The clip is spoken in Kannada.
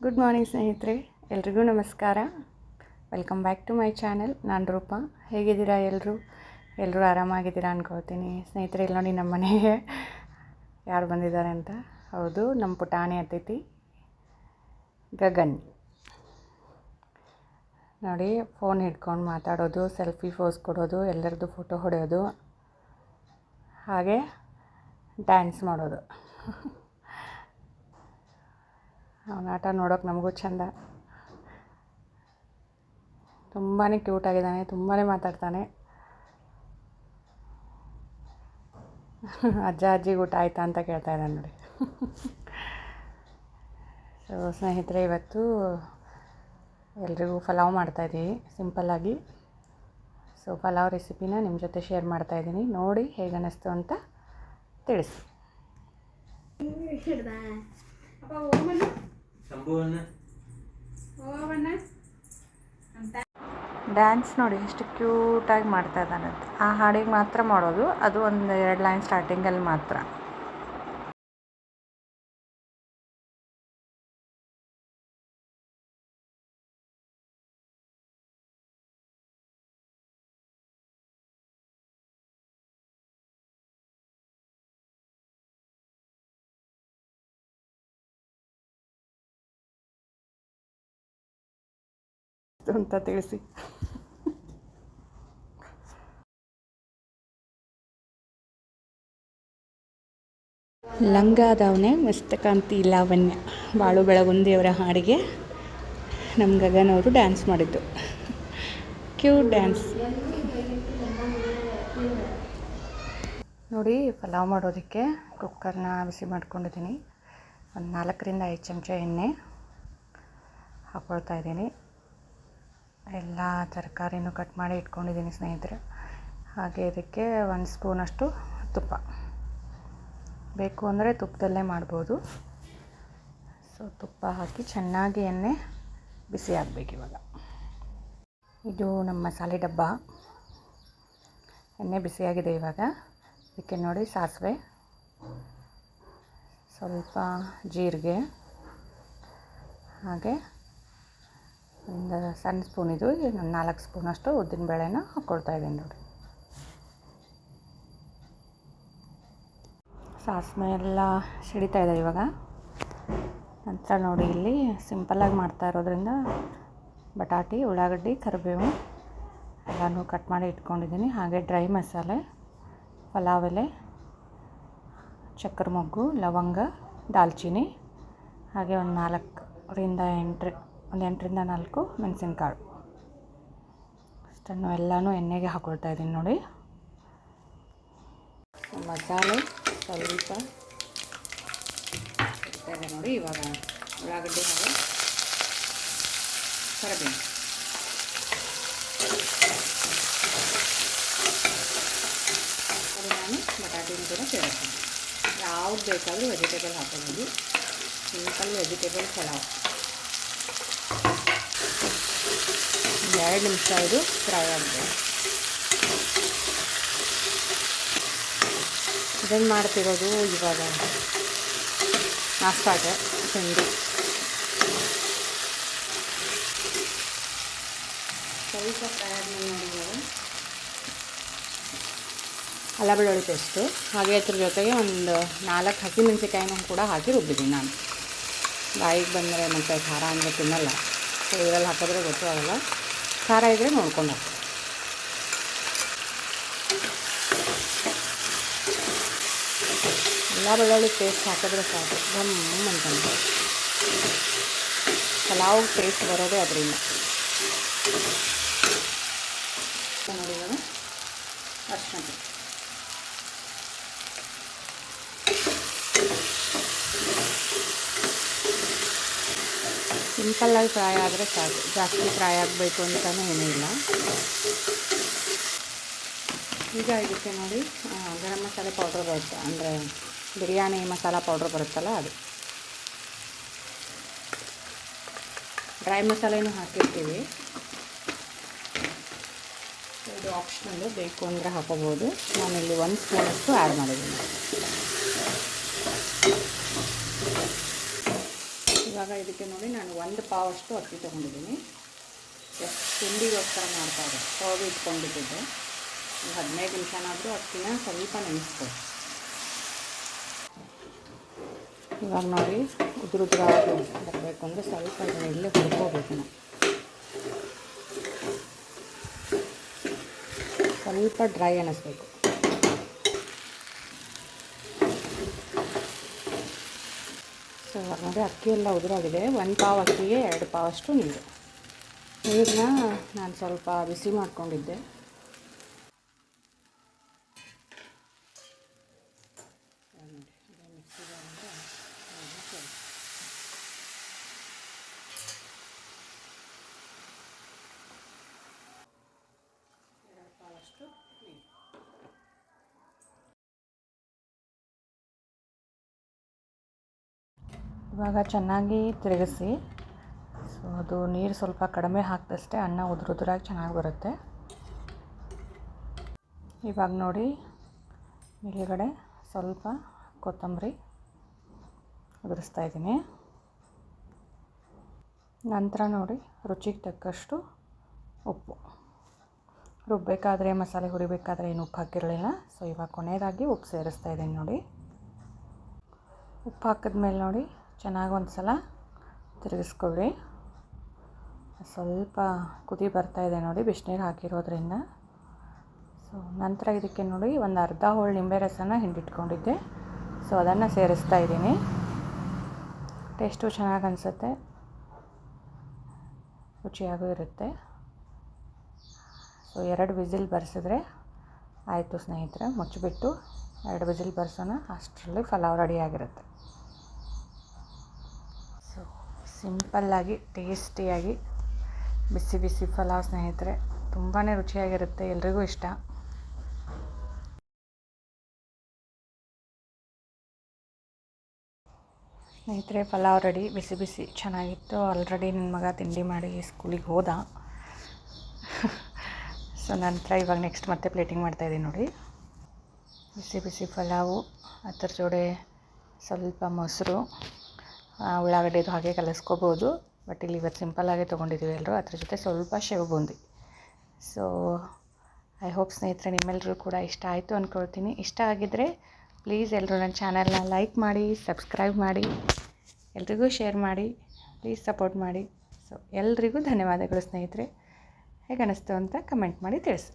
ಗುಡ್ ಮಾರ್ನಿಂಗ್ ಸ್ನೇಹಿತರೆ, ಎಲ್ರಿಗೂ ನಮಸ್ಕಾರ. Welcome back to my channel. ನಾನು ರೂಪಾ. ಹೇಗಿದ್ದೀರಾ ಎಲ್ಲರೂ ಆರಾಮಾಗಿದ್ದೀರಾ ಅಂದ್ಕೊಳ್ತೀನಿ. ಸ್ನೇಹಿತರೆ, ಇಲ್ಲಿ ನೋಡಿ ನಮ್ಮ ಮನೆಗೆ ಯಾರು ಬಂದಿದ್ದಾರೆ ಅಂತ. ಹೌದು, ನಮ್ಮ ಪುಟಾಣಿ ಅತಿಥಿ ಗಗನ್. ನೋಡಿ, ಫೋನ್ ಹಿಡ್ಕೊಂಡು ಮಾತಾಡೋದು, ಸೆಲ್ಫಿ ಪೋಸ್ ಕೊಡೋದು, ಎಲ್ಲರದ್ದು ಫೋಟೋ ಹೊಡೆಯೋದು, ಹಾಗೆ ಡ್ಯಾನ್ಸ್ ಮಾಡೋದು. ಅವನ ಆಟ ನೋಡೋಕೆ ನಮಗೂ ಚೆಂದ. ತುಂಬಾ ಕ್ಯೂಟಾಗಿದ್ದಾನೆ, ತುಂಬಾ ಮಾತಾಡ್ತಾನೆ. ಅಜ್ಜ ಅಜ್ಜಿಗೆ ಊಟ ಆಯಿತಾ ಅಂತ ಕೇಳ್ತಾ ಇದ್ದಾನೆ ನೋಡಿ. ಸೊ ಸ್ನೇಹಿತರೆ, ಇವತ್ತು ಎಲ್ರಿಗೂ ಪಲಾವ್ ಮಾಡ್ತಾಯಿದ್ದೀವಿ ಸಿಂಪಲ್ಲಾಗಿ. ಸೊ ಪಲಾವ್ ರೆಸಿಪಿನ ನಿಮ್ಮ ಜೊತೆ ಶೇರ್ ಮಾಡ್ತಾಯಿದ್ದೀನಿ. ನೋಡಿ ಹೇಗೆ ಅನ್ನಿಸ್ತು ಅಂತ ತಿಳಿಸಿ. ಡ್ಯಾನ್ಸ್ ನೋಡಿ ಎಷ್ಟು ಕ್ಯೂಟಾಗಿ ಮಾಡ್ತಾ ಇದ್ದಾನಂತೆ. ಆ ಹಾಡಿಗೆ ಮಾತ್ರ ಮಾಡೋದು, ಅದು ಒಂದು 2 ಲೈನ್ ಸ್ಟಾರ್ಟಿಂಗಲ್ಲಿ ಮಾತ್ರ. ಅಂತ ತಿಳಿಸಿ. ಲಂಗಾದವನೇ ಮಸ್ತಕಾಂತಿ ಲಾವಣ್ಯ, ಬಾಳು ಬೆಳಗುಂದಿಯವರ ಹಾಡಿಗೆ ನಮ್ಮ ಗಗನ್ ಅವರು ಡ್ಯಾನ್ಸ್ ಮಾಡಿದ್ದು. ಕ್ಯೂಟ್ ಡ್ಯಾನ್ಸ್ ನೋಡಿ. ಪಲಾವ್ ಮಾಡೋದಕ್ಕೆ ಕುಕ್ಕರ್ನ ಬಿಸಿ ಮಾಡ್ಕೊಂಡಿದ್ದೀನಿ. ಒಂದು 4 5 ಚಮಚ ಎಣ್ಣೆ ಹಾಕ್ಕೊಳ್ತಾ ಇದ್ದೀನಿ. ಎಲ್ಲ ತರಕಾರಿನೂ ಕಟ್ ಮಾಡಿ ಇಟ್ಕೊಂಡಿದ್ದೀನಿ ಸ್ನೇಹಿತರೆ. ಹಾಗೆ ಇದಕ್ಕೆ 1 ಸ್ಪೂನಷ್ಟು ತುಪ್ಪ. ಬೇಕು ಅಂದರೆ ತುಪ್ಪದಲ್ಲೇ ಮಾಡ್ಬೋದು. ಸೊ ತುಪ್ಪ ಹಾಕಿ ಚೆನ್ನಾಗಿ ಎಣ್ಣೆ ಬಿಸಿ ಆಗಬೇಕು. ಇವಾಗ ಇದು ನಮ್ಮ ಮಸಾಲೆ ಡಬ್ಬ. ಎಣ್ಣೆ ಬಿಸಿಯಾಗಿದೆ. ಇವಾಗ ಇದಕ್ಕೆ ನೋಡಿ ಸಾಸಿವೆ, ಸ್ವಲ್ಪ ಜೀರಿಗೆ, ಹಾಗೆ ಒಂದು ಸಣ್ಣ ಸ್ಪೂನ್, ಇದು 4 ಸ್ಪೂನಷ್ಟು ಉದ್ದಿನಬೇಳೆನ ಹಾಕ್ಕೊಳ್ತಾ ಇದ್ದೀನಿ ನೋಡಿ. ಸಾಸಿವೆ ಎಲ್ಲ ಸಿಡಿತಾ ಇದೆ ಇವಾಗ. ನಂತರ ನೋಡಿ, ಇಲ್ಲಿ ಸಿಂಪಲ್ಲಾಗಿ ಮಾಡ್ತಾ ಇರೋದ್ರಿಂದ ಬಟಾಟಿ, ಉಳ್ಳಾಗಡ್ಡಿ, ಕರಿಬೇವು ಎಲ್ಲನೂ ಕಟ್ ಮಾಡಿ ಇಟ್ಕೊಂಡಿದ್ದೀನಿ. ಹಾಗೆ ಡ್ರೈ ಮಸಾಲೆ, ಪಲಾವ್ ಎಲೆ, ಚಕ್ಕರೆ ಮೊಗ್ಗು, ಲವಂಗ, ದಾಲ್ಚಿನ್ನಿ, ಹಾಗೆ ಒಂದು 8ರಿಂದ 4 ಮೆಣಸಿನಕಾಳು ಅಷ್ಟನ್ನು ಎಲ್ಲನೂ ಎಣ್ಣೆಗೆ ಹಾಕ್ಕೊಳ್ತಾ ಇದ್ದೀನಿ ನೋಡಿ. ಮಸಾಲೆ ಸ್ವಲ್ಪ ಇರ್ತದೆ ನೋಡಿ. ಇವಾಗ ಉಳ್ಳಾಗಡ್ಡಿ ಹಾಗೆ ಕರಿಬೇವು, ಅದು ನಾನು ಬಟಾಟಿನ ಕೂಡ ಸೇರಿಸ್ತೀನಿ. ಯಾವ್ದು ಬೇಕಾದರೂ ವೆಜಿಟೇಬಲ್ ಹಾಕೋಬೋದು. Simple vegetable pulao. 2 ನಿಮಿಷ ಇದು ಫ್ರೈ ಆಗಬೇಕು. ಇದನ್ನು ಮಾಡ್ತಿರೋದು ಇವಾಗ ನಾಷ್ಟಾಗೆ ತಿಂಡಿ. ಸ್ವಲ್ಪ ಫ್ರೈ ಆದಮೇಲೆ ನೋಡಿ, ಇವಾಗ ಅಲ್ಲ ಬೆಳ್ಳುಳ್ಳಿ ಪೇಸ್ಟು, ಹಾಗೆ ಅದ್ರ ಜೊತೆಗೆ ಒಂದು 4 ಹಸಿಮೆಣಸಿಕಾಯಿನೂ ಕೂಡ ಹಾಕಿ ರುಬ್ಬಿದ್ದೀನಿ ನಾನು. ಬಾಯಿಗೆ ಬಂದರೆ ಮತ್ತು ಖಾರ ಅಂದರೆ ತಿನ್ನಲ್ಲ. ಸೊ ಇದರಲ್ಲಿ ಹಾಕಿದ್ರೆ ಗೊತ್ತಾಗಲ್ಲ. ಖಾರ ಇದ್ದರೆ ನೋಡ್ಕೊಂಡು ಹಾಕಿ. ಎಲ್ಲ ಬೆಳ್ಳುಳ್ಳಿ ಪೇಸ್ಟ್ ಹಾಕಿದ್ರೆ ಸಾಕು, ಗಮ್ ಅಂತಂದು ಪಲಾವ್ ಟೇಸ್ಟ್ ಬರೋದೇ ಅದರಿಂದ. ನೋಡಿ, ಇವಾಗ ಅರ್ಶಿನ ಸಿಂಪಲ್ಲಾಗಿ ಫ್ರೈ ಆದರೆ ಸಾಕು, ಜಾಸ್ತಿ ಫ್ರೈ ಆಗಬೇಕು ಅಂತಲೂ ಏನೂ ಇಲ್ಲ. ಈಗ ಇದಕ್ಕೆ ನೋಡಿ ಗರಂ ಮಸಾಲೆ ಪೌಡ್ರ್ ಬರುತ್ತೆ, ಅಂದರೆ ಬಿರಿಯಾನಿ ಮಸಾಲ ಪೌಡ್ರ್ ಬರುತ್ತಲ್ಲ ಅದು. ಡ್ರೈ ಮಸಾಲೆನೂ ಹಾಕಿರ್ತೀವಿ. ಇದು ಆಪ್ಷನಲ್ಲು, ಬೇಕು ಅಂದರೆ ಹಾಕೋಬೋದು. ನಾನಿಲ್ಲಿ 1 ಸ್ಪೂನಷ್ಟು ಆ್ಯಡ್ ಮಾಡಿದ್ದೀನಿ. ಈಗ ಇವಾಗ ಇದಕ್ಕೆ ನೋಡಿ ನಾನು 1 ಪಾವಷ್ಟು ಅಕ್ಕಿ ತೊಗೊಂಡಿದ್ದೀನಿ. ಜಸ್ಟ್ ತಿಂಡಿಗೋಸ್ಕರ ಮಾಡ್ತಾ ಇದ್ದೆ, ಹೋಗಿ ಇಟ್ಕೊಂಡ್ಬಿಟ್ಟಿದ್ದೆ. 15 ನಿಮಿಷನಾದರೂ ಅಕ್ಕಿನ ಸ್ವಲ್ಪ ನೆನೆಸ್ಬೇಕು. ಇವಾಗ ನೋಡಿ ಉದುರುದ್ರಾಗಿ ಬರಬೇಕು ಅಂದರೆ ಸ್ವಲ್ಪ ಇಲ್ಲೇ ಹುರ್ಕೋಬೇಕು. ಸ್ವಲ್ಪ ಡ್ರೈ ಅನ್ನಿಸ್ಬೇಕು. ಸೊ ಇವಾಗ ನೋಡಿ ಅಕ್ಕಿ ಎಲ್ಲ ಉದುರಾಗಿದೆ. 1 ಪಾವ್ ಅಕ್ಕಿಗೆ 2 ಪಾವಷ್ಟು ನೀರನ್ನ ನಾನು ಸ್ವಲ್ಪ ಬಿಸಿ ಮಾಡ್ಕೊಂಡಿದ್ದೆ. ಇವಾಗ ಚೆನ್ನಾಗಿ ತಿರುಗಿಸಿ. ಸೊ ಅದು ನೀರು ಸ್ವಲ್ಪ ಕಡಿಮೆ ಹಾಕಿದಷ್ಟೇ ಅನ್ನ ಉದುರಾಗಿ ಚೆನ್ನಾಗಿ ಬರುತ್ತೆ. ಇವಾಗ ನೋಡಿ ಮೇಲುಗಡೆ ಸ್ವಲ್ಪ ಕೊತ್ತಂಬರಿ ಉದುರಿಸ್ತಾ ಇದ್ದೀನಿ. ನಂತರ ನೋಡಿ ರುಚಿಗೆ ತಕ್ಕಷ್ಟು ಉಪ್ಪು. ರುಬ್ಬಬೇಕಾದ್ರೆ ಮಸಾಲೆ ಹುರಿಬೇಕಾದ್ರೆ ಏನು ಉಪ್ಪು ಹಾಕಿರಲಿಲ್ಲ. ಸೊ ಇವಾಗ ಕೊನೆಯದಾಗಿ ಉಪ್ಪು ಸೇರಿಸ್ತಾ ಇದ್ದೀನಿ ನೋಡಿ. ಉಪ್ಪು ಹಾಕಿದ್ಮೇಲೆ ನೋಡಿ ಚೆನ್ನಾಗಿ ಒಂದು ಸಲ ತಿರುಗಿಸ್ಕೊಳ್ಳಿ. ಸ್ವಲ್ಪ ಕುದಿ ಬರ್ತಾಯಿದೆ ನೋಡಿ ಬಿಸಿನೀರು ಹಾಕಿರೋದ್ರಿಂದ. ಸೊ ನಂತರ ಇದಕ್ಕೆ ನೋಡಿ ಒಂದು ಅರ್ಧ ಹೋಳು ನಿಂಬೆ ರಸನ ಹಿಂಡಿಟ್ಕೊಂಡಿದ್ದೆ. ಸೊ ಅದನ್ನು ಸೇರಿಸ್ತಾ ಇದ್ದೀನಿ. ಟೇಸ್ಟು ಚೆನ್ನಾಗಿ ಅನಿಸುತ್ತೆ, ರುಚಿಯಾಗೂ ಇರುತ್ತೆ. ಸೊ 2 ವಿಸಿಲ್ ಬರೆಸಿದ್ರೆ ಆಯಿತು ಸ್ನೇಹಿತರೆ. ಮುಚ್ಚಿಬಿಟ್ಟು 2 ವಿಸಿಲ್ ಬರೆಸೋಣ, ಅಷ್ಟರಲ್ಲಿ ಪಲಾವ್ ರೆಡಿಯಾಗಿರುತ್ತೆ. ಸೊ ಸಿಂಪಲ್ಲಾಗಿ ಟೇಸ್ಟಿಯಾಗಿ ಬಿಸಿ ಬಿಸಿ ಪಲಾವ್ ಸ್ನೇಹಿತರೆ, ತುಂಬಾ ರುಚಿಯಾಗಿರುತ್ತೆ, ಎಲ್ರಿಗೂ ಇಷ್ಟ. ಸ್ನೇಹಿತರೆ ಪಲಾವ್ ರೆಡಿ, ಬಿಸಿ ಬಿಸಿ ಚೆನ್ನಾಗಿತ್ತು. ಆಲ್ರೆಡಿ ನನ್ನ ಮಗ ತಿಂಡಿ ಮಾಡಿ ಸ್ಕೂಲಿಗೆ ಹೋದ. ಸೊ ನಂತರ ಇವಾಗ ನೆಕ್ಸ್ಟ್ ಮತ್ತೆ ಪ್ಲೇಟಿಂಗ್ ಮಾಡ್ತಾಯಿದ್ದೀನಿ ನೋಡಿ. ಬಿಸಿ ಬಿಸಿ ಪಲಾವು, ಅದರ ಜೋಡೆ ಸ್ವಲ್ಪ ಮೊಸರು, ಉಳ್ಳಾಗಡ್ಡೆದು ಹಾಗೆ ಕಲಿಸ್ಕೋಬೋದು. ಬಟ್ ಇಲ್ಲಿ ಇವತ್ತು ಸಿಂಪಲ್ಲಾಗಿ ತೊಗೊಂಡಿದ್ದೀವಿ ಎಲ್ಲರೂ. ಅದ್ರ ಜೊತೆ ಸ್ವಲ್ಪ ಶೇವ್ ಬೂಂದಿ. ಸೊ ಐ ಹೋಪ್ ಸ್ನೇಹಿತರೆ ನಿಮ್ಮೆಲ್ಲರೂ ಕೂಡ ಇಷ್ಟ ಆಯಿತು ಅಂದ್ಕೊಳ್ತೀನಿ. ಇಷ್ಟ ಆಗಿದ್ದರೆ ಪ್ಲೀಸ್ ಎಲ್ಲರೂ ನನ್ನ ಚಾನಲ್ನ ಲೈಕ್ ಮಾಡಿ, ಸಬ್ಸ್ಕ್ರೈಬ್ ಮಾಡಿ, ಎಲ್ರಿಗೂ ಶೇರ್ ಮಾಡಿ, ಪ್ಲೀಸ್ ಸಪೋರ್ಟ್ ಮಾಡಿ. ಸೊ ಎಲ್ರಿಗೂ ಧನ್ಯವಾದಗಳು ಸ್ನೇಹಿತರೆ. ಹೇಗೆ ಅನ್ನಿಸ್ತು ಅಂತ ಕಮೆಂಟ್ ಮಾಡಿ ತಿಳಿಸಿ.